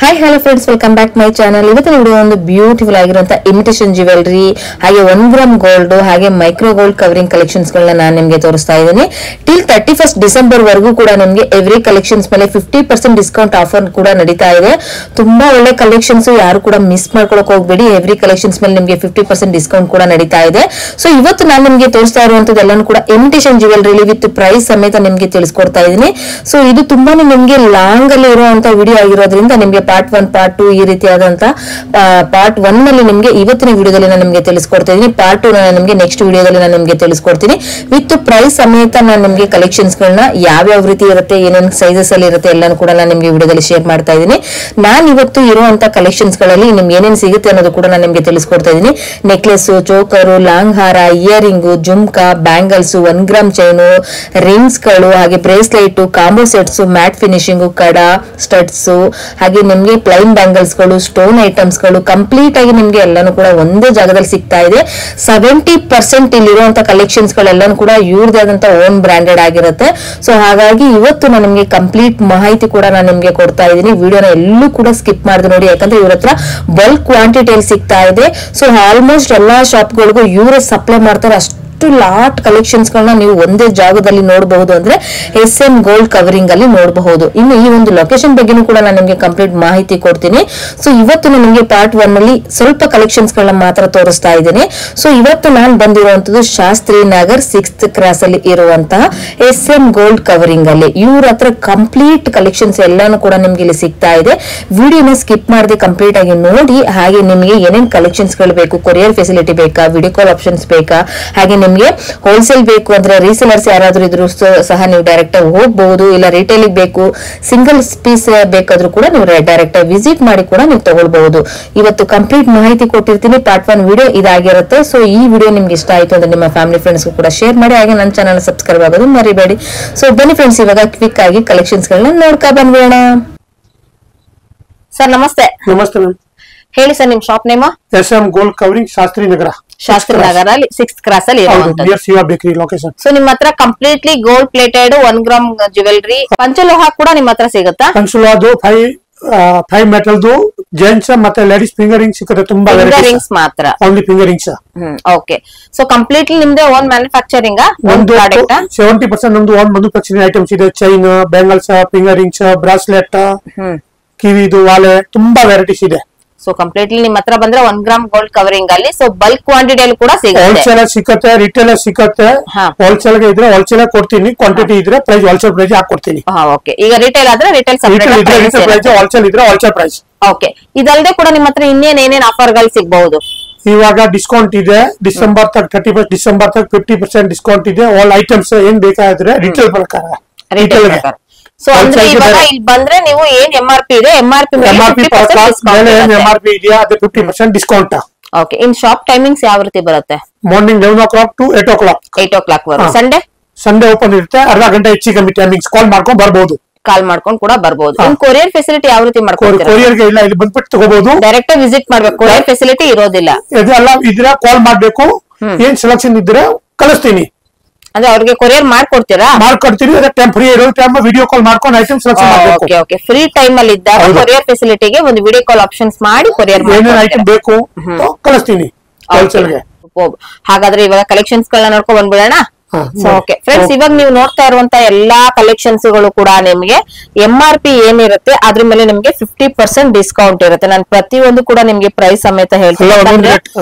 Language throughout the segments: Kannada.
Hi hello friends, welcome back to my channel. ಇವತ್ತಿನ ವಿಡಿಯೋ ಒಂದು ಬ್ಯೂಟಿಫುಲ್ ಆಗಿರುವಂತ ಇಮಿಟೇಷನ್ ಜ್ಯುವೆಲರಿ ಹಾಗೆ 1 ಗ್ರಾಮ್ ಗೋಲ್ಡ್ ಹಾಗೆ ಮೈಕ್ರೋ ಗೋಲ್ಡ್ ಕವರಿಂಗ್ ಕಲೆಕ್ಷನ್ಸ್ ಗಳನ್ನ ನಾನು ನಿಮಗೆ ತೋರಿಸ್ತಾ ಇದ್ದೀನಿ. ಟಿಲ್ 31st ಡಿಸೆಂಬರ್ ವರೆಗೂ ಕೂಡ ನಿಮಗೆ ಎವ್ರಿ ಕಲೆಕ್ಷನ್ಸ್ ಮೇಲೆ 50% ಡಿಸ್ಕೌಂಟ್ ಆಫರ್ ಕೂಡ ನಡೀತಾ ಇದೆ. ತುಂಬಾ ಒಳ್ಳೆ ಕಲೆಕ್ಷನ್ಸ್, ಯಾರು ಕೂಡ ಮಿಸ್ ಮಾಡ್ಕೊಳ್ಳೋಕೆ ಹೋಗಬೇಡಿ. ಎವ್ರಿ ಕಲೆಕ್ಷನ್ಸ್ ಮೇಲೆ ನಿಮಗೆ 50% ಡಿಸ್ಕೌಂಟ್ ಕೂಡ ನಡೀತಾ ಇದೆ. ಸೊ ಇವತ್ತು ನಾನು ನಿಮಗೆ ತೋರಿಸ್ತಾ ಇರುವಂತದ್ದು ಎಲ್ಲಾನು ಕೂಡ ಇಮಿಟೇಷನ್ ಜ್ಯುವೆಲರಿ ವಿತ್ ಪ್ರೈಸ್ ಸಮೇತ ನಿಮಗೆ ತಿಳಿಸ್ಕೊಡ್ತಾ ಇದ್ದೀನಿ. ಸೊ ಇದು ತುಂಬಾನೇ ನಿಮಗೆ ಲಾಂಗ್ ಅಲ್ಲಿ ಇರುವಂತ ವಿಡಿಯೋ ಆಗಿರೋದ್ರಿಂದ ನಿಮಗೆ ಪಾರ್ಟ್ 1 ಪಾರ್ಟ್ 2 ಈ ರೀತಿಯಾದಂತ ಪಾರ್ಟ್ 1 ನಲ್ಲಿ ನಿಮಗೆ ಇವತ್ತಿನ ವಿಡಿಯೋದಲ್ಲಿ ನಾನು ನಿಮಗೆ ತಿಳಿಸ್ಕೊಡ್ತಾ ಇದ್ದೀನಿ. ಪಾರ್ಟ್ 2 ನಾನು ನಿಮಗೆ ನೆಕ್ಸ್ಟ್ ವಿಡಿಯೋದಲ್ಲಿ ನಾನು ನಿಮಗೆ ತಿಳಿಸ್ಕೊಡ್ತೀನಿ. ವಿತ್ ಪ್ರೈಸ್ ಸಮೇತ ನಾನು ನಿಮಗೆ ಕಲೆಕ್ಷನ್ಸ್ ಗಳನ್ನ ಯಾವ ರೀತಿ ಇರುತ್ತೆ, ಏನೇನು ಸೈಜಸ್ ಅಲ್ಲಿ ಇರುತ್ತೆ ಎಲ್ಲಾನು ಕೂಡ ನಾನು ನಿಮಗೆ ವಿಡಿಯೋದಲ್ಲಿ ಶೇರ್ ಮಾಡ್ತಾ ಇದ್ದೀನಿ. ನಾನು ಇವತ್ತು ಇರುವಂತ ಕಲೆಕ್ಷನ್ಸ್ ಗಳಲ್ಲಿ ನಿಮ್ಗೆ ಏನೇನು ಸಿಗುತ್ತೆ ಅನ್ನೋದು ಕೂಡ ನಾನು ನಿಮಗೆ ತಿಳಿಸ್ಕೊಡ್ತಾ ಇದ್ದೀನಿ. ನೆಕ್ಲೆಸ್, ಚೋಕರು, ಲಾಂಗ್ ಹಾರ, earring, jhumka, bangles, 1 gram chain, rings ಗಳು, ಹಾಗೆ bracelet, combo sets, mat finishing, ಕಡ, ಸ್ಟಡ್ಸ್, ಹಾಗೆ ನಿಮ್ಗೆ ಪ್ಲೈನ್ ಬ್ಯಾಂಗಲ್ಸ್ ಗಳು, ಸ್ಟೋನ್ ಐಟಮ್ಸ್ ಗಳು ಕಂಪ್ಲೀಟ್ ಆಗಿ ನಿಮ್ಗೆ ಎಲ್ಲಾನು ಕೂಡ ಒಂದೇ ಜಾಗದಲ್ಲಿ ಸಿಗ್ತಾ ಇದೆ. 70% ಇಲ್ಲಿರುವಂತ ಕಲೆಕ್ಷನ್ಸ್ ಗಳೆಲ್ಲಾನು ಕೂಡ ಇವ್ರದೇ ಆದಂತ ಓನ್ ಬ್ರಾಂಡೆಡ್ ಆಗಿರುತ್ತೆ. ಸೊ ಹಾಗಾಗಿ ಇವತ್ತು ನಾನು ನಿಮ್ಗೆ ಕಂಪ್ಲೀಟ್ ಮಾಹಿತಿ ಕೂಡ ನಾನು ನಿಮ್ಗೆ ಕೊಡ್ತಾ ಇದ್ದೀನಿ. ವಿಡಿಯೋನ ಎಲ್ಲೂ ಕೂಡ ಸ್ಕಿಪ್ ಮಾಡಿದ್ರೆ ನೋಡಿ, ಯಾಕಂದ್ರೆ ಇವ್ರ ಹತ್ರ ಬಲ್ಕ್ ಕ್ವಾಂಟಿಟಿಯಲ್ಲಿ ಸಿಗ್ತಾ ಇದೆ. ಸೊ ಆಲ್ಮೋಸ್ಟ್ ಎಲ್ಲಾ ಶಾಪ್ಗಳಿಗೂ ಇವರೇ ಸಪ್ಲೈ ಮಾಡ್ತಾರೆ. ಅಷ್ಟು ಲಾಟ್ ಕಲೆಕ್ಷನ್ಸ್ ಗಳನ್ನ ನೀವು ಒಂದೇ ಜಾಗದಲ್ಲಿ ನೋಡಬಹುದು, ಅಂದ್ರೆ SM ಗೋಲ್ಡ್ ಕವರಿಂಗ್ ಅಲ್ಲಿ ನೋಡಬಹುದು. ಇನ್ನು ಈ ಒಂದು ಲೊಕೇಶನ್ ಬಗ್ಗೆನೂ ಕೂಡ ನಾನು ನಿಮಗೆ ಕಂಪ್ಲೀಟ್ ಮಾಹಿತಿ ಕೊಡ್ತೀನಿ. ಸೊ ಇವತ್ತು ನಾನು ನಿಮಗೆ ಪಾರ್ಟ್ 1 ನಲ್ಲಿ ಸ್ವಲ್ಪ ಕಲೆಕ್ಷನ್ಸ್ ಗಳನ್ನ ಮಾತ್ರ ತೋರಿಸ್ತಾ ಇದ್ದೀನಿ. ಸೊ ಇವತ್ತು ನಾನು ಬಂದಿರುವಂತದ್ದು ಶಾಸ್ತ್ರಿ ನಗರ್ 6th ಕ್ರಾಸ್ ಅಲ್ಲಿ ಇರುವಂತಹ SM ಗೋಲ್ಡ್ ಕವರಿಂಗ್ ಅಲ್ಲಿ. ಇವ್ರ ಹತ್ರ ಕಂಪ್ಲೀಟ್ ಕಲೆಕ್ಷನ್ಸ್ ಎಲ್ಲಾನು ಕೂಡ ನಿಮ್ಗೆ ಇಲ್ಲಿ ಸಿಗ್ತಾ ಇದೆ. ವಿಡಿಯೋನ ಸ್ಕಿಪ್ ಮಾಡದೆ ಕಂಪ್ಲೀಟ್ ಆಗಿ ನೋಡಿ. ಹಾಗೆ ನಿಮಗೆ ಏನೇನ್ ಕಲೆಕ್ಷನ್ಸ್ ಗಳು ಬೇಕು, ಕೊರಿಯರ್ ಫೆಸಿಲಿಟಿ ಬೇಕಾ, ವಿಡಿಯೋ ಕಾಲ್ ಆಪ್ಷನ್ಸ್ ಬೇಕಾ, ಹಾಗೆ ನಿಮ್ಗೆ ಹೋಲ್ಸೇಲ್ ಬೇಕು ಅಂದ್ರೆ ರೀಸೇಲರ್ಸ್ ಯಾರಾದ್ರೂ ಇದ್ರು ಸಹ ನೀವು ಡೈರೆಕ್ಟ್ ಆಗಿ ಹೋಗಬಹುದು. ಇಲ್ಲ ರಿಟೇಲ್ ಬೇಕು, ಸಿಂಗಲ್ ಪೀಸ್ ಬೇಕಾದ್ರೂ ಕೂಡ ನೀವು ಡೈರೆಕ್ಟ್ ಆಗಿ ವಿಸಿಟ್ ಮಾಡಿ ಕೂಡ ನೀವು ತಗೊಳ್ಬಹುದು. ಇವತ್ತು ಕಂಪ್ಲೀಟ್ ಮಾಹಿತಿ ಕೊಟ್ಟಿರ್ತೀನಿ. ಪಾರ್ಟ್ 1 ವಿಡಿಯೋ ಇದಾಗಿರುತ್ತೆ. ಸೊ ಈ ವಿಡಿಯೋ ನಿಮ್ಗೆ ಇಷ್ಟ ಆಯ್ತು ಅಂದ್ರೆ ನಿಮ್ಮ ಫ್ಯಾಮಿಲಿ ಫ್ರೆಂಡ್ಸ್ ಕೂಡ ಶೇರ್ ಮಾಡಿ, ಹಾಗೆ ನನ್ನ ಚಾನಲ್ ಸಬ್ಸ್ಕ್ರೈಬ್ ಆಗೋದು ಮರಿಬೇಡಿ. ಸೊ ಬನ್ನಿ ಫ್ರೆಂಡ್ಸ್, ಇವಾಗ ಕ್ವಿಕ್ ಆಗಿ ಕಲೆಕ್ಷನ್ಸ್ ಗಳನ್ನ ನೋಡ್ಕಾ ಬಂದ್ಬಿಡೋಣ. ಸರ್ ನಮಸ್ತೆ. ನಮಸ್ತೆ ಮ್ಯಾಮ್. ಹೇಳಿ ಸರ್, ನಿಮ್ shop name? SM gold covering Shastri Nagar. Shastri Nagar ಅಲ್ಲಿ 6th ಕ್ರಾಸ್ ಅಲ್ಲಿ ಬೇಕರಿ ಲೊಕೇಶನ್. ಸೊ ನಿಮ್ಮ ಹತ್ರ completely gold plated 1 gram jewellery, ಪಂಚಲೋಹ ಕೂಡ ನಿಮ್ಮ ಹತ್ರ ಸಿಗುತ್ತಾ? ಪಂಚಲೋಹದು 5 ಮೆಟಲ್ದು ಜೆಂಟ್ಸ್ ಮತ್ತೆ ಲೇಡೀಸ್ ಫಿಂಗರಿಂಗ್ ಸಿಗುತ್ತೆ. ತುಂಬಾ ಫಿಂಗರಿಂಗ್ಸ್ ಮಾತ್ರ, only finger rings. Okay. So completely ನಿಮ್ದೆ ಓನ್ ಮ್ಯಾನುಫ್ಯಾಕ್ಚರಿಂಗ್? ಒಂದು 70% ನಮ್ದು ಓನ್ ಮ್ಯಾನುಫ್ಯಾಕ್ಚರಿಂಗ್ ಐಟಮ್ಸ್ ಇದೆ. ಚೈನ್, ಬ್ಯಾಂಗಲ್ಸ್, ಫಿಂಗರಿಂಗ್ಸ್, ಬ್ರಾಸ್ಲೆಟ್, ಕಿವಿದು, ವಾಲೆ, ತುಂಬಾ ವೆರೈಟೀಸ್ ಇದೆ. ಸೊ ಕಂಪ್ಲೀಟ್ಲಿ ನಿಮ್ಮ ಹತ್ರ ಬಂದ್ರೆ 1 ಗ್ರಾಮ್ ಗೋಲ್ಡ್ ಕವರಿಂಗ್ ಅಲ್ಲಿ ಸೊ ಬಲ್ಕ್ ಕ್ವಾಂಟಿಟಿಯಲ್ಲಿ ಕೂಡ ಸಿಗುತ್ತೆ. ಹೋಲ್ಸೇಲ್ ಸಿಗುತ್ತೆ, ರಿಟೇಲ್ ಸಿಗುತ್ತೆ. ಹೋಲ್ಸೇಲ್ ಇದ್ರೆ ಹೋಲ್ಸೇಲ್ ಕೊಡ್ತೀನಿ, ಕ್ವಾಂಟಿಟಿ ಇದ್ರೆ ಪ್ರೈಸ್ ಹೋಲ್ಸೇಲ್ ಪ್ರೈಸ್ ಹಾಕೊಡ್ತೀನಿ. ಓಕೆ. ಈಗ ರಿಟೇಲ್ ಆದ್ರೆ ರಿಟೇಲ್ ಸಪರೇಟ್ ಪ್ರೈಸ್, ಹೋಲ್ಸೇಲ್ ಇದ್ರೆ ಹೋಲ್ಸೇಲ್ ಪ್ರೈಸ್. ಓಕೆ. ಇದಲ್ಲದೆ ಕೂಡ ನಿಮ್ಮ ಹತ್ರ ಇನ್ನೇನ್ ಆಫರ್ ಗಳು ಸಿಗಬಹುದು? ಇವಾಗ ಡಿಸ್ಕೌಂಟ್ ಇದೆ. ಡಿಸೆಂಬರ್ ತಕ್ 31 ಡಿಸೆಂಬರ್ ತಕ್ 50% ಡಿಸ್ಕೌಂಟ್ ಇದೆ. ಆಲ್ ಐಟಮ್ಸ್ ಏನ್ ಬೇಕಾದ್ರೆ ರಿಟೇಲ್ ಪ್ರಕಾರ. ಸೊ ಅಂದ್ರೆ ಇವಾಗ ಇಲ್ಲಿ ಬಂದ್ರೆ ನೀವು ಏನ್ MRP ಇದೆ, MRP ಇದೆಯಾ ಅದು 50% ಡಿಸ್ಕೌಂಟ್. ಓಕೆ. ಇನ್ ಶಾಪ್ ಟೈಮಿಂಗ್ಸ್ ಯಾವ ರೀತಿ ಬರುತ್ತೆ? Morning 11 o'clock to 8 o'clock. 8 o'clock ವರೆಗೆ. ಸಂಡೇ ಓಪನ್ ಇರುತ್ತೆ. ಅರ್ಧ ಗಂಟೆ ಹೆಚ್ಚು ಕಮ್ಮಿ ಟೈಮಿಂಗ್ಸ್ ಕಾಲ್ ಮಾಡ್ಕೊಂಡು ಬರ್ಬೋದು. ಕಾಲ್ ಮಾಡ್ಕೊಂಡು ಕೂಡ ಬರ್ಬೋದು. ಇನ್ ಕೊರಿಯರ್ ಫೆಸಿಲಿಟಿ ಯಾವ ರೀತಿ ಮಾಡ್ಕೊಡ್ತೀರಾ? ಕೊರಿಯರ್ಗೆ ಇಲ್ಲ, ಇಲ್ಲಿ ಬಂದ್ಬಿಟ್ಟು ತಗೋಬಹುದು. ಡೈರೆಕ್ಟ್ ವಿಸಿಟ್ ಮಾಡ್ಬೇಕು, ಕೊರಿಯರ್ ಫೆಸಿಲಿಟಿ ಇರೋದಿಲ್ಲ. ಇದೆಲ್ಲ ಇದ್ರೆ ಕಾಲ್ ಮಾಡ್ಬೇಕು. ಏನ್ ಸೆಲೆಕ್ಷನ್ ಇದ್ರೆ ಕಳಿಸ್ತೀನಿ. ಅಂದ್ರೆ ಅವ್ರಿಗೆ ಕೊರಿಯರ್ ಮಾಡ್ಕೊಡ್ತೀರಾ? ಮಾಡ್ಕೊಡ್ತೀನಿ. ಫ್ರೀ ಇರೋ ಟೈಮ್ ವಿಡಿಯೋ ಕಾಲ್ ಮಾಡ್ಕೊಂಡು ಐಟಮ್ ಸೆಲೆಕ್ಷನ್ ಮಾಡಬೇಕು. Okay okay. ಫ್ರೀ ಟೈಮ್ ಅಲ್ಲಿ ಇದ್ದಾಗ ಕೊರಿಯರ್ ಫೆಸಿಲಿಟಿಗೆ ಒಂದು ವಿಡಿಯೋ ಕಾಲ್ ಆಪ್ಷನ್ಸ್ ಮಾಡಿ ಕೊರಿಯರ್ ಏನೇನು ಐಟಮ್ ಬೇಕು ಕಳಿಸ್ತೀನಿ ಹೋಲ್ಸೇಲ್ಗೆ. ಹಾಗಾದ್ರೆ ಇವಾಗ ಕಲೆಕ್ಷನ್ಸ್ ಗಳನ್ನ ನೋಡ್ಕೊಂಡ್ ಬಂದ್ಬಿಡೋಣ. ಓಕೆ ಫ್ರೆಂಡ್ಸ್, ಇವಾಗ ನೀವು ನೋಡ್ತಾ ಇರುವಂತ ಎಲ್ಲಾ ಕಲೆಕ್ಷನ್ಸ್ ಗಳು ಕೂಡ ನಿಮ್ಗೆ MRP ಏನಿರುತ್ತೆ ಅದ್ರ ಮೇಲೆ ನಿಮ್ಗೆ 50% ಡಿಸ್ಕೌಂಟ್ ಇರುತ್ತೆ. ನಾನು ಪ್ರತಿಯೊಂದು ಕೂಡ ನಿಮ್ಗೆ ಪ್ರೈಸ್ ಸಮೇತ ಹೇಳ್ತೀನಿ.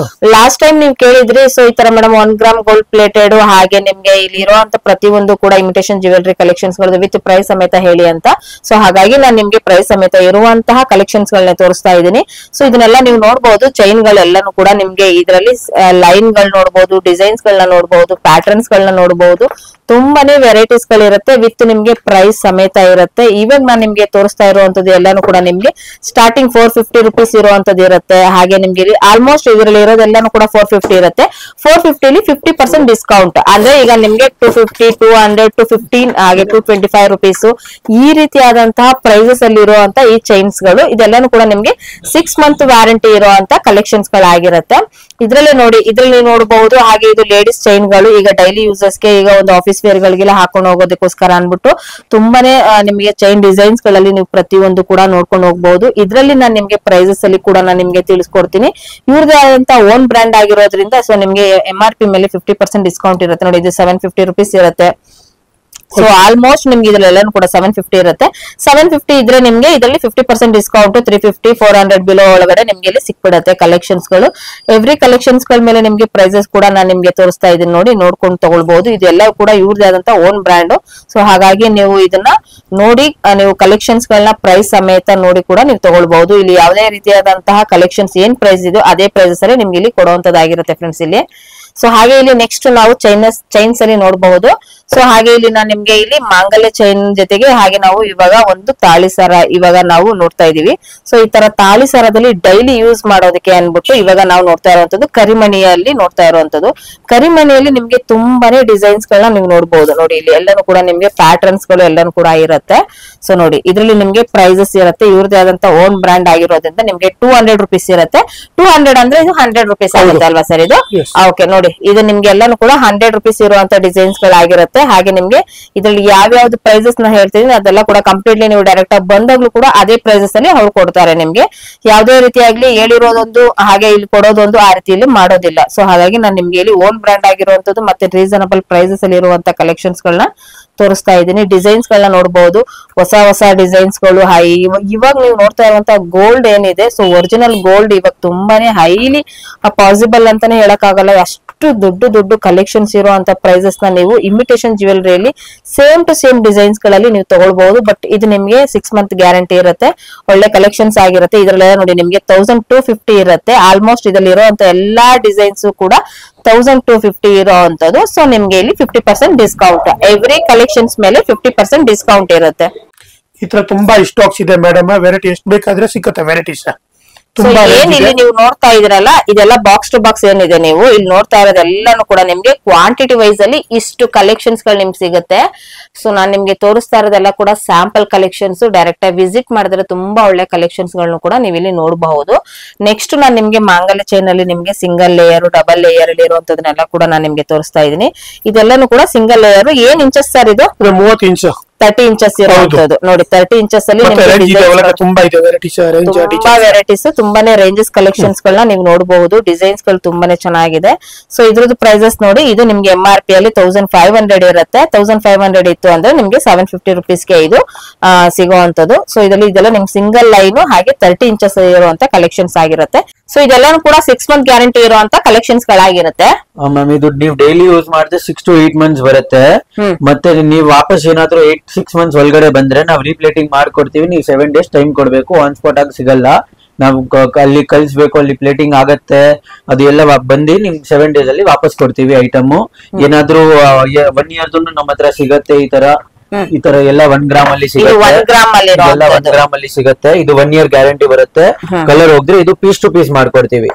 ಲಾಸ್ಟ್ ಟೈಮ್ ನೀವು ಕೇಳಿದ್ರಿ, ಸೊ ಈ ತರ ಮೇಡಮ್ 1 ಗ್ರಾಮ್ ಗೋಲ್ಡ್ ಪ್ಲೇಟೆಡ್ ಹಾಗೆ ನಿಮ್ಗೆ ಇಲ್ಲಿ ಇರುವಂತ ಪ್ರತಿಯೊಂದು ಕೂಡ ಇಮಿಟೇಷನ್ ಜ್ಯುವೆಲರಿ ಕಲೆಕ್ಷನ್ಸ್ ಗಳು ವಿತ್ ಪ್ರೈಸ್ ಸಮೇತ ಹೇಳಿ ಅಂತ. ಸೊ ಹಾಗಾಗಿ ನಾನು ನಿಮ್ಗೆ ಪ್ರೈಸ್ ಸಮೇತ ಇರುವಂತಹ ಕಲೆಕ್ಷನ್ಸ್ ಗಳನ್ನ ತೋರಿಸ್ತಾ ಇದ್ದೀನಿ. ಸೊ ಇದನ್ನೆಲ್ಲ ನೀವು ನೋಡಬಹುದು. ಚೈನ್ ಗಳೆಲ್ಲಾನು ಕೂಡ ನಿಮ್ಗೆ ಇದರಲ್ಲಿ ಲೈನ್ ಗಳು ನೋಡಬಹುದು, ಡಿಸೈನ್ಸ್ ಗಳನ್ನ ನೋಡಬಹುದು, ಪ್ಯಾಟರ್ನ್ಸ್ ಗಳನ್ನ ನೋಡಬಹುದು. ತುಂಬಾನೇ ವೆರೈಟೀಸ್ ಗಳಿರುತ್ತೆ ವಿತ್ ನಿಮ್ಗೆ ಪ್ರೈಸ್ ಸಮೇತ ಇರುತ್ತೆ. ಇವಾಗ ನಾನು ನಿಮ್ಗೆ ತೋರಿಸ್ತಾ ಇರುವಂತದ್ದು ಎಲ್ಲಾನು ಕೂಡ ನಿಮ್ಗೆ ಸ್ಟಾರ್ಟಿಂಗ್ 450 ರುಪೀಸ್ ಇರುವಂತದ್ದು ಇರುತ್ತೆ. ಹಾಗೆ ನಿಮ್ಗೆ ಆಲ್ಮೋಸ್ಟ್ ಇದರಲ್ಲಿ ಇರೋದೆಲ್ಲಾನು ಕೂಡ 450 ಇರುತ್ತೆ. 450 ಅಲ್ಲಿ 50% ಡಿಸ್ಕೌಂಟ್ ಅಂದ್ರೆ ಈಗ ನಿಮ್ಗೆ 250, 200, 215 ಹಾಗೆ 225 ರುಪೀಸ್ ಈ ರೀತಿಯಾದಂತಹ ಪ್ರೈಸಸ್ ಅಲ್ಲಿ ಇರುವಂತ ಈ ಚೈನ್ಸ್ ಗಳು ಇದೆಲ್ಲಾನು ಕೂಡ ನಿಮ್ಗೆ 6 ಮಂತ್ ವ್ಯಾರಂಟಿ ಇರುವಂತ ಕಲೆಕ್ಷನ್ಸ್ ಗಳಾಗಿರುತ್ತೆ. ಇದ್ರಲ್ಲಿ ನೋಡಿ, ಇದ್ರಲ್ಲಿ ನೋಡಬಹುದು. ಹಾಗೆ ಇದು ಲೇಡೀಸ್ ಚೈನ್ ಗಳು ಈಗ ಡೈಲಿ ಯೂಸ್ ಪರ್ಪಸಸ್ ಗೆ, ಈಗ ಒಂದು ಆಫೀಸ್ ವೇರ್ ಗಳಿಗೆಲ್ಲ ಹಾಕೊಂಡು ಹೋಗೋದಕ್ಕೋಸ್ಕರ ಅನ್ಬಿಟ್ಟು ತುಂಬಾನೇ ನಿಮಗೆ ಚೈನ್ ಡಿಸೈನ್ಸ್ ಗಳಲ್ಲಿ ನೀವು ಪ್ರತಿಯೊಂದು ಕೂಡ ನೋಡ್ಕೊಂಡು ಹೋಗ್ಬಹುದು. ಇದ್ರಲ್ಲಿ ನಾನು ನಿಮ್ಗೆ ಪ್ರೈಸಸ್ ಅಲ್ಲಿ ಕೂಡ ನಾನು ನಿಮ್ಗೆ ತಿಳಿಸ್ಕೊಡ್ತೀನಿ. ಇವ್ರದೇ ಆದಂತ ಓನ್ ಬ್ರ್ಯಾಂಡ್ ಆಗಿರೋದ್ರಿಂದ ಸೊ ನಿಮ್ಗೆ MRP ಮೇಲೆ 50% ಡಿಸ್ಕೌಂಟ್ ಇರುತ್ತೆ ನೋಡಿ. ಇದು 750 rupees ಇರುತ್ತೆ. ಸೊ ಆಲ್ಮೋಸ್ಟ್ ನಿಮ್ಗೆ ಇದ್ರಲ್ಲೆಲ್ಲ ಕೂಡ 750 ಇರುತ್ತೆ. 750 ಇದ್ರೆ ನಿಮ್ಗೆ ಇದರಲ್ಲಿ 50% ಡಿಸ್ಕೌಂಟ್ 350 400 ಬಿಲೋ ಒಳಗಡೆ ನಿಮ್ಗೆ ಇಲ್ಲಿ ಸಿಕ್ಬಿಡುತ್ತೆ ಕಲೆಕ್ಷನ್ಸ್ ಗಳು. ಎವ್ರಿ ಕಲೆಕ್ಷನ್ಸ್ ಗಳ ಮೇಲೆ ನಿಮ್ಗೆ ಪ್ರೈಸಸ್ ಕೂಡ ನಾನು ನಿಮ್ಗೆ ತೋರಿಸ್ತಾ ಇದೀನಿ ನೋಡಿ, ನೋಡ್ಕೊಂಡು ತಗೊಳ್ಬಹುದು. ಇದೆಲ್ಲ ಕೂಡ ಇವ್ರದೇ ಆದಂತ ಓನ್ ಬ್ರ್ಯಾಂಡ್. ಸೊ ಹಾಗಾಗಿ ನೀವು ಇದನ್ನ ನೋಡಿ ನೀವು ಕಲೆಕ್ಷನ್ಸ್ ಗಳನ್ನ ಪ್ರೈಸ್ ಸಮೇತ ನೋಡಿ ಕೂಡ ನೀವು ತಗೊಳ್ಬಹುದು. ಇಲ್ಲಿ ಯಾವುದೇ ರೀತಿಯಾದಂತಹ ಕಲೆಕ್ಷನ್ಸ್ ಏನ್ ಪ್ರೈಸ್ ಇದೆಯೋ ಅದೇ ಪ್ರೈಸಸ್ ಅಲ್ಲಿ ನಿಮ್ಗೆ ಇಲ್ಲಿ ಕೊಡುವಂತದ್ದಾಗಿರುತ್ತೆ ಫ್ರೆಂಡ್ಸ್ ಇಲ್ಲಿ. ಸೊ ಹಾಗೆ ಇಲ್ಲಿ ನೆಕ್ಸ್ಟ್ ನಾವು ಚೈನ್ಸ್ ಅಲ್ಲಿ ನೋಡಬಹುದು. ಸೊ ಹಾಗೆ ಇಲ್ಲಿ ನಾನು ನಿಮ್ಗೆ ಇಲ್ಲಿ ಮಾಂಗಲ್ಯ ಚೈನ್ ಜೊತೆಗೆ ಹಾಗೆ ನಾವು ಇವಾಗ ಒಂದು ತಾಳಿ ಸರ ಇವಾಗ ನಾವು ನೋಡ್ತಾ ಇದೀವಿ. ಸೊ ಈ ತರ ತಾಳಿ ಸರದಲ್ಲಿ ಡೈಲಿ ಯೂಸ್ ಮಾಡೋದಕ್ಕೆ ಅನ್ಬಿಟ್ಟು ಇವಾಗ ನಾವು ನೋಡ್ತಾ ಇರುವಂತದ್ದು ಕರಿಮಣಿಯಲ್ಲಿ ನೋಡ್ತಾ ಇರುವಂತದ್ದು. ಕರಿಮಣಿಯಲ್ಲಿ ನಿಮ್ಗೆ ತುಂಬಾನೇ ಡಿಸೈನ್ಸ್ ಗಳನ್ನ ನೀವು ನೋಡಬಹುದು ನೋಡಿ. ಇಲ್ಲಿ ಎಲ್ಲಾನು ಕೂಡ ನಿಮ್ಗೆ ಪ್ಯಾಟರ್ನ್ಸ್ ಗಳು ಎಲ್ಲಾನು ಕೂಡ ಇರುತ್ತೆ. ಸೊ ನೋಡಿ ಇದ್ರಲ್ಲಿ ನಿಮ್ಗೆ ಪ್ರೈಸಸ್ ಇರುತ್ತೆ. ಇವ್ರದೇ ಆದಂತ ಓನ್ ಬ್ರ್ಯಾಂಡ್ ಆಗಿರೋದ್ರಿಂದ ನಿಮ್ಗೆ 200 rupees ಇರುತ್ತೆ. 200 ಅಂದ್ರೆ ಇದು 100 rupees ಆಗುತ್ತೆ ಅಲ್ವಾ ಸರ್ ಇದು? ಓಕೆ ನೋಡಿ ಇದು ನಿಮ್ಗೆ ಎಲ್ಲಾನು ಕೂಡ 100 rupees ಇರುವಂತ ಡಿಸೈನ್ಸ್ ಗಳಾಗಿರುತ್ತೆ. ಹಾಗೆ ನಿಮ್ಗೆ ಇದ್ರಲ್ಲಿ ಯಾವ್ಯಾವ್ದು ಪ್ರೈಸಸ್ ನ ಹೇಳ್ತೀನಿ ಅದೆಲ್ಲ ಕೂಡ ಕಂಪ್ಲೀಟ್ಲಿ ನೀವು ಡೈರೆಕ್ಟ್ ಆಗಿ ಬಂದಾಗ್ಲೂ ಕೂಡ ಅದೇ ಪ್ರೈಸಸ್ ಅಲ್ಲಿ ಅವ್ರು ಕೊಡ್ತಾರೆ ನಿಮ್ಗೆ. ಯಾವ್ದೇ ರೀತಿಯಾಗ್ಲಿ ಹೇಳಿರೋದೊಂದು ಹಾಗೆ ಇಲ್ಲಿ ಕೊಡೋದೊಂದು ಆ ರೀತಿಯಲ್ಲಿ ಮಾಡೋದಿಲ್ಲ. ಸೊ ಹಾಗಾಗಿ ನಾನು ನಿಮ್ಗೆ ಇಲ್ಲಿ ಓನ್ ಬ್ರ್ಯಾಂಡ್ ಆಗಿರುವಂತದ್ದು ಮತ್ತೆ ರೀಸನಬಲ್ ಪ್ರೈಸಸ್ ಅಲ್ಲಿ ಇರುವಂತ ಕಲೆಕ್ಷನ್ಸ್ ಗಳನ್ನ ತೋರಿಸ್ತಾ ಇದ್ದೀನಿ. ಡಿಸೈನ್ಸ್ ಗಳನ್ನ ನೋಡಬಹುದು, ಹೊಸ ಡಿಸೈನ್ಸ್ ಗಳು. ಇವಾಗ ನೀವು ನೋಡ್ತಾ ಇರುವಂತ ಗೋಲ್ಡ್ ಏನಿದೆ, ಸೊ ಒರಿಜಿನಲ್ ಗೋಲ್ಡ್ ಇವಾಗ ತುಂಬಾನೇ ಹೈಲಿ ಪಾಸಿಬಲ್ ಅಂತಾನೆ ಹೇಳಕ್ ಆಗಲ್ಲ. ಅಷ್ಟು ದೊಡ್ಡ ಕಲೆಕ್ಷನ್ಸ್ ಇರುವಂತ ಪ್ರೈಸಸ್ ನ ನೀವು ಇಮಿಟೇಷನ್ ಜ್ಯುವೆಲರಿಯಲ್ಲಿ ಸೇಮ್ ಟು ಸೇಮ್ ಡಿಸೈನ್ಸ್ ಗಳಲ್ಲಿ ನೀವು ತಗೊಳ್ಬಹುದು. ಬಟ್ ಇದು ನಿಮ್ಗೆ 6 month ಗ್ಯಾರಂಟಿ ಇರುತ್ತೆ. ಒಳ್ಳೆ ಕಲೆಕ್ಷನ್ಸ್ ಆಗಿರುತ್ತೆ. ಇದ್ರಲ್ಲೆಲ್ಲ ನೋಡಿ ನಿಮ್ಗೆ 1250 ಇರುತ್ತೆ. ಆಲ್ಮೋಸ್ಟ್ ಇದ್ರಲ್ಲಿ ಇರುವಂತ ಎಲ್ಲಾ ಡಿಸೈನ್ಸ್ ಕೂಡ 1250 ಇರೋವಂಥದ್ದು. ಸೊ ನಿಮ್ಗೆ ಇಲ್ಲಿ 50% ಡಿಸ್ಕೌಂಟ್, ಎವ್ರಿ ಕಲೆಕ್ಷನ್ಸ್ ಮೇಲೆ 50% ಡಿಸ್ಕೌಂಟ್ ಇರುತ್ತೆ. ಈ ತರ ತುಂಬಾ ಸ್ಟಾಕ್ಸ್ ಇದೆ ಮೇಡಮ್, ವೆರೈಟಿ ಎಷ್ಟು ಬೇಕಾದ್ರೆ ಸಿಗುತ್ತೆ ವೆರೈಟೀಸ್. ಏನ್ ಇಲ್ಲಿ ನೀವು ನೋಡ್ತಾ ಇದ್ರಲ್ಲ ಇದೆಲ್ಲ ಬಾಕ್ಸ್ ಟು ಬಾಕ್ಸ್ ಏನಿದೆ ನೀವು ಇಲ್ಲಿ ನೋಡ್ತಾ ಇರೋದೆಲ್ಲಾನು ಕೂಡ ನಿಮ್ಗೆ ಕ್ವಾಂಟಿಟಿ ವೈಸ್ ಅಲ್ಲಿ ಇಷ್ಟು ಕಲೆಕ್ಷನ್ಸ್ ಗಳು ನಿಮ್ಗೆ ಸಿಗುತ್ತೆ. ಸೊ ನಾನ್ ನಿಮ್ಗೆ ತೋರಿಸ್ತಾ ಇರೋದೆಲ್ಲ ಕೂಡ ಸ್ಯಾಂಪಲ್ ಕಲೆಕ್ಷನ್ಸ್. ಡೈರೆಕ್ಟ್ ಆಗಿ ವಿಸಿಟ್ ಮಾಡಿದ್ರೆ ತುಂಬಾ ಒಳ್ಳೆ ಕಲೆಕ್ಷನ್ಸ್ ಗಳನ್ನು ಕೂಡ ನೀವು ಇಲ್ಲಿ ನೋಡಬಹುದು. ನೆಕ್ಸ್ಟ್ ನಾನ್ ನಿಮ್ಗೆ ಮಾಂಗಲ್ಯ ಚೈನ್ ಅಲ್ಲಿ ನಿಮ್ಗೆ ಸಿಂಗಲ್ ಲೇಯರ್, ಡಬಲ್ ಲೇಯರ್ ಅಲ್ಲಿ ಇರುವಂತದನ್ನೆಲ್ಲ ಕೂಡ ನಾನು ನಿಮ್ಗೆ ತೋರಿಸ್ತಾ ಇದೀನಿ. ಇದೆಲ್ಲಾನು ಕೂಡ ಸಿಂಗಲ್ ಲೇಯರ್. ಏನ್ ಇಂಚಸ್ ಸರ್ ಇದು? 30 ಇಂಚ್ 30 ಇಂಚಸ್ ಇರುವಂತದ್ದು ನೋಡಿ. 30 ಇಂಚಸ್ ಅಲ್ಲಿ ತುಂಬಾ ವೆರೈಟೀಸ್, ತುಂಬಾನೇ ರೇಂಜಸ್ ಕಲೆಕ್ಷನ್ಸ್ ಗಳನ್ನ ನೀವು ನೋಡಬಹುದು. ಡಿಸೈನ್ಸ್ ಗಳು ತುಂಬಾನೇ ಚೆನ್ನಾಗಿದೆ. ಸೊ ಇದ್ರದ್ದು ಪ್ರೈಸಸ್ ನೋಡಿ, ಇದು ನಿಮ್ಗೆ MRP ಅಲ್ಲಿ 1500 ಇರುತ್ತೆ. 1500 ಇತ್ತು ಅಂದ್ರೆ ನಿಮ್ಗೆ 750 rupees ಗೆ ಇದು ಸಿಗುವಂತದ್ದು. ಸೊ ಇದೆಲ್ಲ ನಿಮ್ಗೆ ಸಿಂಗಲ್ ಲೈನ್ ಹಾಗೆ 30 ಇಂಚಸ್ ಇರುವಂತ ಕಲೆಕ್ಷನ್ಸ್ ಆಗಿರುತ್ತೆ. ಸೊ ಇದೆಲ್ಲಾನು ಕೂಡ 6 month ಗ್ಯಾರಂಟಿ ಇರುವಂತ ಕಲೆಕ್ಷನ್ಸ್ ಗಳಾಗಿರುತ್ತೆ. ಮ್ಯಾಮ್ ಇದು ನೀವು ಡೈಲಿ ಯೂಸ್ ಮಾಡಿದ್ರೆ 6 to 8 months ಬರುತ್ತೆ. ಮತ್ತೆ ನೀವು ವಾಪಸ್ ಏನಾದ್ರೂ 6 months ಒಳಗಡೆ ಬಂದ್ರೆ ನಾವು ರೀಪ್ಲೇಟಿಂಗ್ ಮಾಡ್ಕೊಡ್ತೀವಿ. ನೀವು 7 days ಟೈಮ್ ಕೊಡ್ಬೇಕು. ಆನ್ ಸ್ಪಾಟ್ ಆಗಿ ಸಿಗಲ್ಲ. ನಾವು ಅಲ್ಲಿ ಕಳಿಸ್ಬೇಕು, ಅಲ್ಲಿ ಪ್ಲೇಟಿಂಗ್ ಆಗತ್ತೆ, ಅದು ಎಲ್ಲ ಬಂದು ನಿಮ್ಗೆ 7 days ಅಲ್ಲಿ ವಾಪಸ್ ಕೊಡ್ತೀವಿ ಐಟಮ್. ಏನಾದ್ರೂ 1 year ನಮ್ಮ ಹತ್ರ ಸಿಗತ್ತೆ. ಈ ತರ ಎಲ್ಲ 1 ಗ್ರಾಮ್ ಅಲ್ಲಿ ಸಿಗುತ್ತೆ. 1 ಗ್ರಾಮ್ ಅಲ್ಲಿ ಸಿಗುತ್ತೆ. ಇದು 1 year ಗ್ಯಾರಂಟಿ ಬರುತ್ತೆ. ಕಲರ್ ಹೋದ್ರೆ ಇದು ಪೀಸ್ ಟು ಪೀಸ್ ಮಾಡ್ಕೊಡ್ತೀವಿ.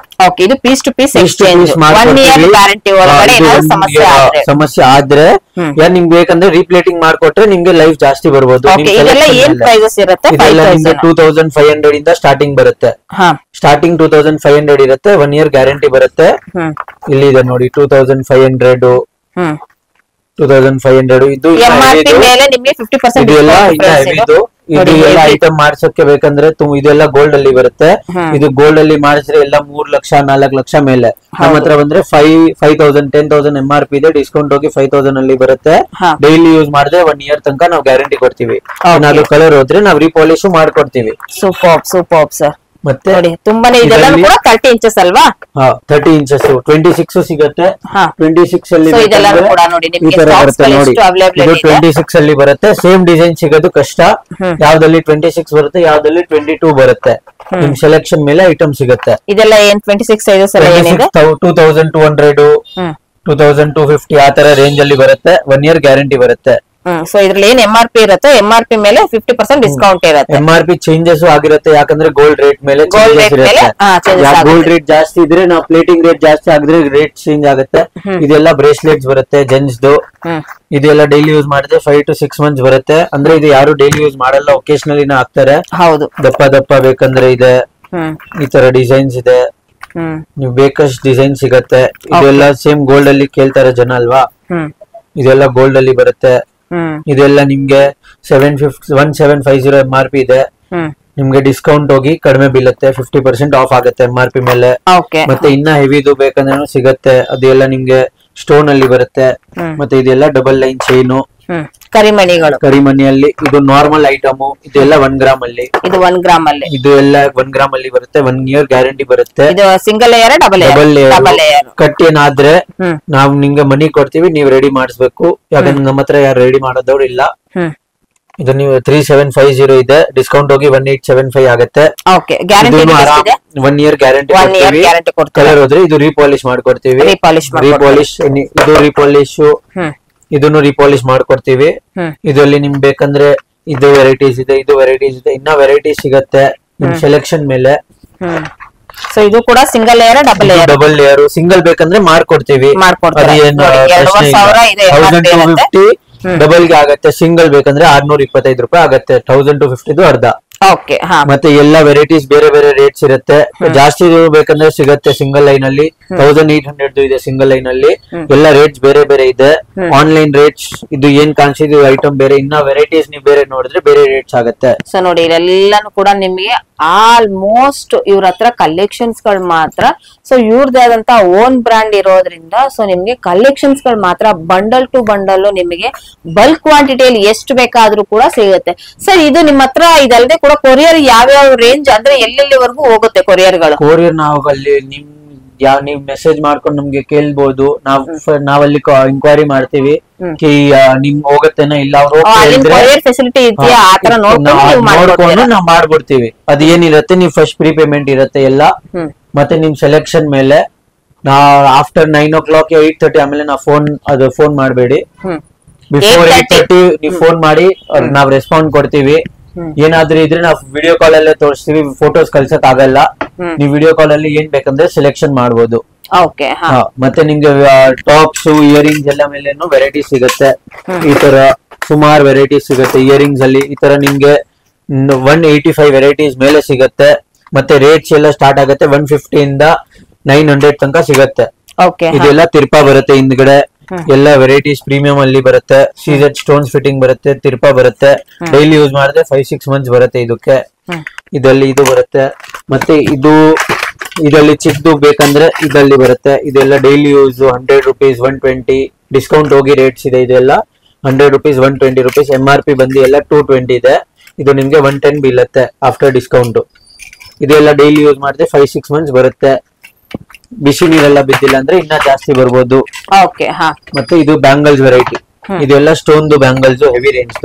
ಇದು piece to piece exchange 1 year guarantee ಒಳಗಡೆ ಸಮಸ್ಯೆ ಆದ್ರೆ ನಿಮ್ಗೆ ಬೇಕಂದ್ರೆ ರೀಪ್ಲೇಟಿಂಗ್ ಮಾಡ್ಕೊಟ್ರೆ ನಿಮ್ಗೆ ಲೈಫ್ ಜಾಸ್ತಿ ಬರ್ಬೋದು. ಇದೆಲ್ಲ ಏನ್ ಪ್ರೈಸಸ್ ಇರುತ್ತೆ? 2500 ಇಂದ ಸ್ಟಾರ್ಟಿಂಗ್ ಬರುತ್ತೆ. ಸ್ಟಾರ್ಟಿಂಗ್ 2500 ಇರುತ್ತೆ. 1 year ಗ್ಯಾರಂಟಿ ಬರುತ್ತೆ. ಇಲ್ಲಿ ಇದೆ ನೋಡಿ 2500 ಇದು ಇದೆಲ್ಲ ಐಟಮ್ ಮಾಡ್ಸಕ್ಕೆ ಬೇಕಂದ್ರೆ ಇದೆಲ್ಲ ಗೋಲ್ಡ್ ಅಲ್ಲಿ ಬರುತ್ತೆ. ಇದು ಗೋಲ್ಡ್ ಅಲ್ಲಿ ಮಾಡಿದ್ರೆ ಎಲ್ಲ 3 ಲಕ್ಷ 4 ಲಕ್ಷ ಮೇಲೆ. ನಮ್ಮ ಹತ್ರ ಬಂದ್ರೆ 5000 10,000 MRP ಇದೆ. ಡಿಸ್ಕೌಂಟ್ ಹೋಗಿ 5000 ಅಲ್ಲಿ ಬರುತ್ತೆ. ಡೈಲಿ ಯೂಸ್ ಮಾಡಿದ್ರೆ 1 year ತನಕ ನಾವು ಗ್ಯಾರಂಟಿ ಕೊಡ್ತೀವಿ. ಏನಾದ್ರು ಕಲರ್ ಹೋದ್ರೆ ನಾವು ರೀಪಾಲಿಶ್ ಮಾಡ್ಕೊಡ್ತೀವಿ. Super sir. ಮತ್ತೆ ತುಂಬಾನೇ ಇದೆಲ್ಲ ಕೂಡ 30 ಇಂಚಸ್ ಅಲ್ವಾ? 30 ಇಂಚಸ್ 26 ಸಿಗುತ್ತೆ. 26 ಅಲ್ಲಿ ಈ ತರ ಬರುತ್ತೆ ನೋಡಿ. ಇದು 26 ಅಲ್ಲಿ ಬರುತ್ತೆ. ಸೇಮ್ ಡಿಸೈನ್ ಸಿಗೋದು ಕಷ್ಟ. ಯಾವ್ದಲ್ಲಿ 26 ಬರುತ್ತೆ, ಯಾವ್ದಲ್ಲಿ 22 ಬರುತ್ತೆ. ನಿಮ್ ಸೆಲೆಕ್ಷನ್ ಮೇಲೆ ಐಟಮ್ ಸಿಗುತ್ತೆ. ಇದೆಲ್ಲ ಏನ್ 26 ಸೈಜಸ್ ಎಲ್ಲ ಏನಿದೆ? 2200 2250 ಆ ತರ ರೇಂಜ್ ಅಲ್ಲಿ ಬರುತ್ತೆ. 1 year ಗ್ಯಾರಂಟಿ ಬರುತ್ತೆ. ಸೊ ಇದ್ರಲ್ಲಿ ಏನ್ MRP ಇರುತ್ತೆ, MRP ಮೇಲೆ 50% ಡಿಸ್ಕೌಂಟ್ ಇರುತ್ತೆ. MRP ಚೇಂಜಸ್ ಆಗಿರುತ್ತೆ. ಯಾಕಂದ್ರೆ ಗೋಲ್ಡ್ ರೇಟ್ ಮೇಲೆ ಗೋಲ್ಡ್ ರೇಟ್ ಜಾಸ್ತಿ ಇದ್ರೆ ನಾವು ಪ್ಲೇಟಿಂಗ್ ರೇಟ್ ಜಾಸ್ತಿ ಆಗಿದ್ರೆ ರೇಟ್ ಚೇಂಜ್ ಆಗುತ್ತೆ. ಇದೆಲ್ಲ ಬ್ರೇಸ್ಲೆಟ್ಸ್ ಬರುತ್ತೆ ಜೆಂಟ್ಸ್ದು. ಇದೆಲ್ಲ ಡೈಲಿ ಯೂಸ್ ಮಾಡಿದ್ರೆ 5 to 6 months ಬರುತ್ತೆ. ಅಂದ್ರೆ ಇದು ಯಾರು ಡೈಲಿ ಯೂಸ್ ಮಾಡಲ್ಲ, ಒಕೇಶನಲಿ ಹಾಕ್ತಾರೆ. ಹೌದು, ದಪ್ಪ ಬೇಕಂದ್ರೆ ಇದೆ. ಈ ತರ ಡಿಸೈನ್ಸ್ ಇದೆ. ನೀವು ಬೇಕಷ್ಟು ಡಿಸೈನ್ ಸಿಗತ್ತೆ. ಇದೆಲ್ಲ ಸೇಮ್ ಗೋಲ್ಡ್ ಅಲ್ಲಿ ಕೇಳ್ತಾರೆ ಜನ ಅಲ್ವಾ? ಇದೆಲ್ಲ ಗೋಲ್ಡ್ ಅಲ್ಲಿ ಬರುತ್ತೆ. ಇದೆಲ್ಲ ನಿಮ್ಗೆ 1750 MRP ಇದೆ. ನಿಮ್ಗೆ ಡಿಸ್ಕೌಂಟ್ ಹೋಗಿ ಕಡಿಮೆ ಬೀಳುತ್ತೆ, 50% ಆಫ್ ಆಗುತ್ತೆ MRP ಮೇಲೆ. ಮತ್ತೆ ಇನ್ನ ಹೆವಿದು ಬೇಕಂದ್ರೆ ಸಿಗತ್ತೆ. ಅದೆಲ್ಲ ನಿಮ್ಗೆ ಸ್ಟೋನ್ ಅಲ್ಲಿ ಬರುತ್ತೆ. ಮತ್ತೆ ಇದೆಲ್ಲ ಡಬಲ್ ಲೈನ್ ಚೈನು, ಕರಿಮಣಿಯಲ್ಲಿ. ಇದು ನಾರ್ಮಲ್ ಐಟಮ್. ಇದೆಲ್ಲ 1 ಗ್ರಾಮ್ ಅಲ್ಲಿ. ಇದು 1 ಗ್ರಾಮ್ ಅಲ್ಲಿ. ಇದು ಎಲ್ಲ 1 ಗ್ರಾಮ್ ಅಲ್ಲಿ ಬರುತ್ತೆ. 1 ಇಯರ್ ಗ್ಯಾರಂಟಿ ಬರುತ್ತೆ. Single layer double layer cut ಏನಾದ್ರೆ ನಾವು ನಿಮ್ಗೆ ಮನಿ ಕೊಡ್ತೀವಿ, ನೀವು ರೆಡಿ ಮಾಡಿಸ್ಬೇಕು. ಯಾಕಂದ್ರೆ ನಮ್ಮ ಹತ್ರ ಯಾರು ರೆಡಿ ಮಾಡೋದವ್ರು ಇಲ್ಲ. ಇದು ನೀವು 3750 ಇದೆ, ಡಿಸ್ಕೌಂಟ್ ಹೋಗಿ 1875 ಆಗುತ್ತೆ. 1 ಇಯರ್ ಗ್ಯಾರಂಟಿ ಕೊಡ್ತೀವಿ. ಕಲರ್ ಹೋದ್ರೆ ಇದು ರೀಪಾಲಿಶ್ ಮಾಡ್ಕೊಡ್ತೀವಿ. ರೀಪಾಲಿಶ್ ಇದು ರೀಪಾಲಿಶ್, ಇದನ್ನು ರೀಪಾಲಿಶ್ ಮಾಡ್ಕೊಡ್ತೀವಿ. ಇದರಲ್ಲಿ ನಿಮ್ಗೆ ಬೇಕಂದ್ರೆ ಇದು ವೆರೈಟೀಸ್ ಇದೆ, ಇದು ವೆರೈಟೀಸ್ ಇದೆ, ಇನ್ನ ವೆರೈಟೀಸ್ ಸಿಗತ್ತೆ ನಿಮ್ ಸೆಲೆಕ್ಷನ್ ಮೇಲೆ. ಸೊ ಇದು ಕೂಡ single layer double layer. Single ಬೇಕಂದ್ರೆ ಮಾಡ್ಕೊಡ್ತೀವಿ. ಡಬಲ್ ಗೆ ಆಗತ್ತೆ. ಸಿಂಗಲ್ ಬೇಕಂದ್ರೆ 625 ರೂಪಾಯಿ ಆಗತ್ತೆ. 1250 ಅರ್ಧ. ಮತ್ತೆ ಎಲ್ಲ ವೆರೈಟೀಸ್ ಬೇರೆ ಬೇರೆ ರೇಟ್ಸ್ ಇರುತ್ತೆ. ಜಾಸ್ತಿ ಬೇಕಂದ್ರೆ ಸಿಗತ್ತೆ ಸಿಂಗಲ್ ಲೈನ್ ಅಲ್ಲಿ. 1800 ಇದೆ ಸಿಂಗಲ್ ಲೈನ್ ಅಲ್ಲಿ. ಎಲ್ಲ ರೇಟ್ಸ್ ಬೇರೆ ಬೇರೆ ಇದೆ. ಆನ್ಲೈನ್ ರೇಟ್ಸ್ ಇದು ಏನ್ ಕಾಣಿಸಿದ ಐಟಮ್ ಬೇರೆ, ಇನ್ನ ವೆರೈಟೀಸ್ ನೀವು ಬೇರೆ ನೋಡಿದ್ರೆ ಬೇರೆ ರೇಟ್ಸ್ ಆಗುತ್ತೆ. ಸೊ ನೋಡಿ ಇಲ್ಲೆಲ್ಲಾನು ಕೂಡ ನಿಮ್ಗೆ ಆಲ್ಮೋಸ್ಟ್ ಇವ್ರ ಹತ್ರ ಕಲೆಕ್ಷನ್ಸ್ ಗಳು ಮಾತ್ರ. ಸೊ ಇವ್ರದೇ ಆದಂತ ಓನ್ ಬ್ರಾಂಡ್ ಇರೋದ್ರಿಂದ ಸೊ ನಿಮ್ಗೆ ಕಲೆಕ್ಷನ್ಸ್ ಗಳು ಮಾತ್ರ ಬಂಡಲ್ ಟು ಬಂಡಲ್ ನಿಮಗೆ ಬಲ್ಕ್ ಕ್ವಾಂಟಿಟಿಯಲ್ಲಿ ಎಷ್ಟು ಬೇಕಾದ್ರೂ ಕೂಡ ಸಿಗುತ್ತೆ. ಸರ್ ಇದು ನಿಮ್ಮ ಹತ್ರ ಇದಲ್ಲದೆ ಕೂಡ ಕೊರಿಯರ್ ಯಾವ್ಯಾವ ರೇಂಜ್ ಅಂದ್ರೆ ಎಲ್ಲೆಲ್ಲಿವರೆಗೂ ಹೋಗುತ್ತೆ ಕೊರಿಯರ್ಗಳು? ಕೊರಿಯರ್ ನಾವು ಅಲ್ಲಿ ನೀವ್ ಮೆಸೇಜ್ ಮಾಡ್ಕೊಂಡು ನಮ್ಗೆ ಕೇಳ್ಬೋದು. ನಾವಲ್ಲಿ ಇಂಕ್ವೈರಿ ಮಾಡ್ತೀವಿ ನಿಮ್ ಹೋಗತ್ತೇನೋ ಇಲ್ಲ ಫೆಸಿಲಿಟಿ ಇದೆಯಾ ಆತರ ನೋಡ್ಕೊಂಡು ನಾವ್ ಮಾಡ್ಬಿಡ್ತೀವಿ. ಅದ್ ಏನಿರತ್ತೆ ನೀವು ಫಸ್ಟ್ ಪ್ರೀ ಪೇಮೆಂಟ್ ಇರತ್ತೆ ಎಲ್ಲ. ಮತ್ತೆ ನಿಮ್ ಸೆಲೆಕ್ಷನ್ ಮೇಲೆ ಆಫ್ಟರ್ 9 o'clock 8:30 ಆಮೇಲೆ ಫೋನ್ ಮಾಡಬೇಡಿ. ಬಿಫೋರ್ 8:30 ನೀವು ಫೋನ್ ಮಾಡಿ ನಾವ್ ರೆಸ್ಪಾಂಡ್ ಕೊಡ್ತೀವಿ. ಏನಾದ್ರೂ ಇದ್ರೆ ನಾವು ವಿಡಿಯೋ ಕಾಲ್ ಅಲ್ಲೇ ತೋರಿಸ್ತೀವಿ. ಫೋಟೋಸ್ ಕಳ್ಸಕ್ ಆಗಲ್ಲ. ನೀವು ವಿಡಿಯೋ ಕಾಲ್ ಅಲ್ಲಿ ಏನ್ ಬೇಕಂದ್ರೆ ಸೆಲೆಕ್ಷನ್ ಮಾಡಬಹುದು. ಮತ್ತೆ ನಿಮ್ಗೆ ಟಾಪ್ಸ್ ಇಯರಿಂಗ್ಸ್ ಎಲ್ಲ ಮೇಲೇನು ವೆರೈಟಿ ಸಿಗುತ್ತೆ. ಈ ತರ ಸುಮಾರು ವೆರೈಟೀಸ್ ಸಿಗುತ್ತೆ ಇಯರಿಂಗ್ಸ್ ಅಲ್ಲಿ. ಈ ತರ ನಿಮ್ಗೆ 185 ವೆರೈಟೀಸ್ ಮೇಲೆ ಸಿಗುತ್ತೆ. ಮತ್ತೆ ರೇಟ್ಸ್ ಎಲ್ಲ ಸ್ಟಾರ್ಟ್ ಆಗುತ್ತೆ 150 ಇಂದ 900 ತನಕ ಸಿಗುತ್ತೆ. ಇದೆಲ್ಲ ತಿರ್ಪಾ ಬರುತ್ತೆ ಹಿಂದ್ಗಡೆ. ಎಲ್ಲ ವೆರೈಟೀಸ್ ಪ್ರೀಮಿಯಂ ಅಲ್ಲಿ ಬರುತ್ತೆ. ಸೀಜೆಡ್ ಸ್ಟೋನ್ಸ್ ಫಿಟ್ಟಿಂಗ್ ಬರುತ್ತೆ, ತಿರ್ಪಾ ಬರುತ್ತೆ. ಡೈಲಿ ಯೂಸ್ ಮಾಡಿದ್ರೆ 5-6 ಮಂತ್ಸ್ ಬರುತ್ತೆ ಇದಕ್ಕೆ. ಇದರಲ್ಲಿ ಇದು ಬರುತ್ತೆ. ಮತ್ತೆ ಇದರಲ್ಲಿ ಚಿಕ್ಕದು ಬೇಕಂದ್ರೆ ಇದರಲ್ಲಿ ಬರುತ್ತೆ. ಇದೆಲ್ಲ ಡೈಲಿ ಯೂಸ್ 100 ರೂಪೀಸ್ 120. ಡಿಸ್ಕೌಂಟ್ ಹೋಗಿ ರೇಟ್ಸ್ ಇದೆ. ಇದೆಲ್ಲ 100 ರೂಪೀಸ್ 120 ರೂಪೀಸ್. MRP ಬಂದು ಎಲ್ಲ 220 ಇದೆ. ಇದು ನಿಮ್ಗೆ 110 ಬೀಳುತ್ತೆ ಆಫ್ಟರ್ ಡಿಸ್ಕೌಂಟ್. ಇದೆಲ್ಲ ಡೈಲಿ ಯೂಸ್ ಮಾಡಿದ್ರೆ 5-6 ಮಂತ್ಸ್ ಬರುತ್ತೆ. ಬಿಸಿ ನೀರೆಲ್ಲ ಬಿದ್ದಿಲ್ಲ ಅಂದ್ರೆ ಇನ್ನ ಜಾಸ್ತಿ ಬರ್ಬೋದು. ಮತ್ತೆ ಇದು ಬ್ಯಾಂಗಲ್ಸ್ ವೆರೈಟಿ. ಇದೆಲ್ಲ ಸ್ಟೋನ್ ಬ್ಯಾಂಗಲ್ಸ್ ಹೆವಿ ರೇಂಜ್.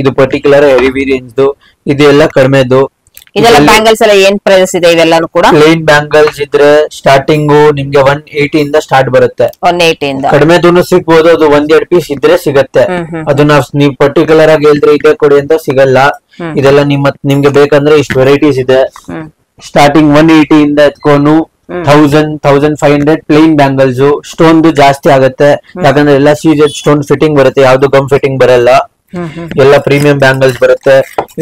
ಇದು ಪರ್ಟಿಕ್ಯುಲರ್ ಹೆವಿ ರೇಂಜ್. ಇದೆಲ್ಲ ಕಡಿಮೆದು. ಇದೆಲ್ಲ ಬ್ಯಾಂಗಲ್ಸ್ ಎಲ್ಲ ಏನ್ ಪ್ರೈಸ್ ಇದೆ? ಇವೆಲ್ಲಾನು ಕೂಡ ಪ್ಲೇನ್ ಬ್ಯಾಂಗಲ್ಸ್ ಇದ್ರೆ ಸ್ಟಾರ್ಟಿಂಗ್ ನಿಮ್ಗೆ 180 ಇಂದ ಸ್ಟಾರ್ಟ್ ಬರುತ್ತೆ. 180 ಇಂದ ಕಡಿಮೆದೂನು ಸಿಗ್ಬೋದು. ಅದು 1-2 ಪೀಸ್ ಇದ್ರೆ ಸಿಗತ್ತೆ. ಅದನ್ನ ನೀವು ಪರ್ಟಿಕ್ಯುಲರ್ ಆಗಿ ಹೇಳಿದ್ರೆ ಇದೇ ಕೊಡಿ ಅಂತ ಸಿಗಲ್ಲ. ಇದೆಲ್ಲ ನಿಮ್ಗೆ ಬೇಕಂದ್ರೆ ಇಷ್ಟು ವೆರೈಟೀಸ್ ಇದೆ. ಸ್ಟಾರ್ಟಿಂಗ್ 180 ಇಂದ ಎತ್ಕೊಂಡು 1000-1500 ಪ್ಲೇನ್ ಬ್ಯಾಂಗಲ್ಸ್. ಸ್ಟೋನ್ ಜಾಸ್ತಿ ಆಗುತ್ತೆ ಯಾಕಂದ್ರೆ ಎಲ್ಲ ಸೀಜೆಡ್ ಸ್ಟೋನ್ ಫಿಟ್ಟಿಂಗ್ ಬರುತ್ತೆ. ಯಾವ್ದು ಗಮ್ ಫಿಟ್ಟಿಂಗ್ ಬರಲ್ಲ. ಎಲ್ಲ ಪ್ರೀಮಿಯಂ ಬ್ಯಾಂಗಲ್ಸ್ ಬರುತ್ತೆ.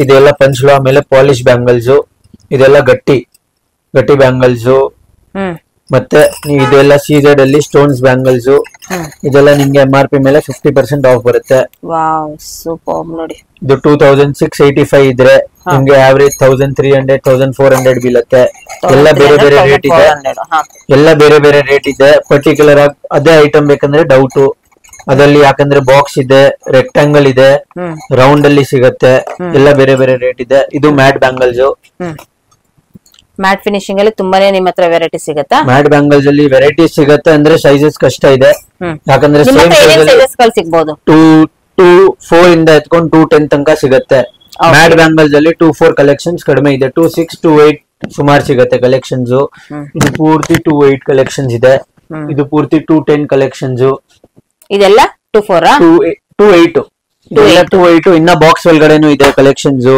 ಇದೆಲ್ಲ ಪಂಚ್ಲೋ ಆಮೇಲೆ ಪಾಲಿಶ್ ಬ್ಯಾಂಗಲ್ಸ್. ಇದೆಲ್ಲ ಗಟ್ಟಿ ಬ್ಯಾಂಗಲ್ಸ್. ಮತ್ತೆ ಇದೆಲ್ಲ ಸೀಜೆಡ್ ಅಲ್ಲಿ ಸ್ಟೋನ್ಸ್ ಬ್ಯಾಂಗಲ್ಸ್. ಇದೆಲ್ಲ ನಿಮ್ಗೆ MRP ಮೇಲೆ 50% ಆಫ್ ಬರುತ್ತೆ. ನೋಡಿ ಇದು 2685 ಇದ್ರೆ ನಿಮ್ಗೆ ಆವರೇಜ್ 1300-1400 ಬೀಳುತ್ತೆ. ಎಲ್ಲ ಬೇರೆ ಬೇರೆ ರೇಟ್ ಇದೆ. ಪರ್ಟಿಕ್ಯುಲರ್ ಆಗಿ ಅದೇ ಐಟಮ್ ಬೇಕಂದ್ರೆ ಡೌಟ್ ಅದಲ್ಲಿ. ಯಾಕಂದ್ರೆ ಬಾಕ್ಸ್ ಇದೆ, ರೆಕ್ಟಾಂಗಲ್ ಇದೆ, ರೌಂಡ್ ಅಲ್ಲಿ ಸಿಗತ್ತೆ. ಎಲ್ಲ ಬೇರೆ ಬೇರೆ ರೇಟ್ ಇದೆ. ಇದು ಮ್ಯಾಟ್ ಬ್ಯಾಂಗಲ್ಸ್. ಮ್ಯಾಟ್ ಫಿನಿಶಿಂಗ್ ಅಲ್ಲಿ ತುಂಬಾನೇ ನಿಮ್ಮ ಹತ್ರ ವೆರೈಟಿ ಸಿಗತ್ತಾ? ಮ್ಯಾಟ್ ಬ್ಯಾಂಗಲ್ಸ್ ಅಲ್ಲಿ ವೆರೈಟೀಸ್ ಸಿಗತ್ತೆ ಅಂದ್ರೆ ಸೈಜಸ್ ಕಷ್ಟ ಇದೆ. ಯಾಕಂದ್ರೆ ಸಿಗಬಹುದು 2-4 ಇಂದ ಎತ್ಕೊಂಡು 210 ತನಕ ಸಿಗತ್ತೆ. ಮ್ಯಾಟ್ ಬ್ಯಾಂಗಲ್ಸ್ ಅಲ್ಲಿ 2-4 ಕಲೆಕ್ಷನ್ಸ್ ಕಡಿಮೆ ಇದೆ. 2-6-2-8 ಸುಮಾರು ಸಿಗತ್ತೆ ಕಲೆಕ್ಷನ್ಸ್. ಇದು ಪೂರ್ತಿ 2-8 ಕಲೆಕ್ಷನ್ಸ್ ಇದೆ. ಇದು ಪೂರ್ತಿ 210 ಕಲೆಕ್ಷನ್ಸ್. ಇದೆಲ್ಲ 2-8 ಇನ್ನ ಬಾಕ್ಸ್ ಒಳಗಡೆನು ಇದೆ ಕಲೆಕ್ಷನ್ಸ್.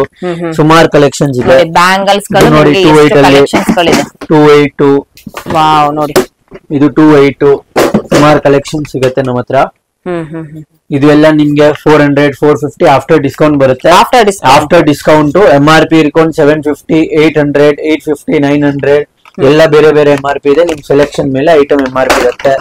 ಸುಮಾರು ಕಲೆಕ್ಷನ್ಸ್ ಇದೆ. ಬ್ಯಾಂಗಲ್ಸ್ ನೋಡಿ 2-8 ನೋಡಿ ಇದು 2-8 ಸುಮಾರು ಕಲೆಕ್ಷನ್ ಸಿಗತ್ತೆ ನಮ್ಮ ಹತ್ರ. ಇದು ಎಲ್ಲ ನಿಮ್ಗೆ 400-450 ಆಫ್ಟರ್ ಡಿಸ್ಕೌಂಟ್ ಬರುತ್ತೆ. ಆಫ್ಟರ್ ಡಿಸ್ಕೌಂಟ್ MRP ಇರ್ಕೊಂಡು 750, 800, 850, 900 ಎಲ್ಲ ಬೇರೆ ಬೇರೆ MRP ಇದೆ. ನಿಮ್ ಸೆಲೆಕ್ಷನ್ ಮೇಲೆ ಐಟಮ್ MRP ಇರುತ್ತೆ.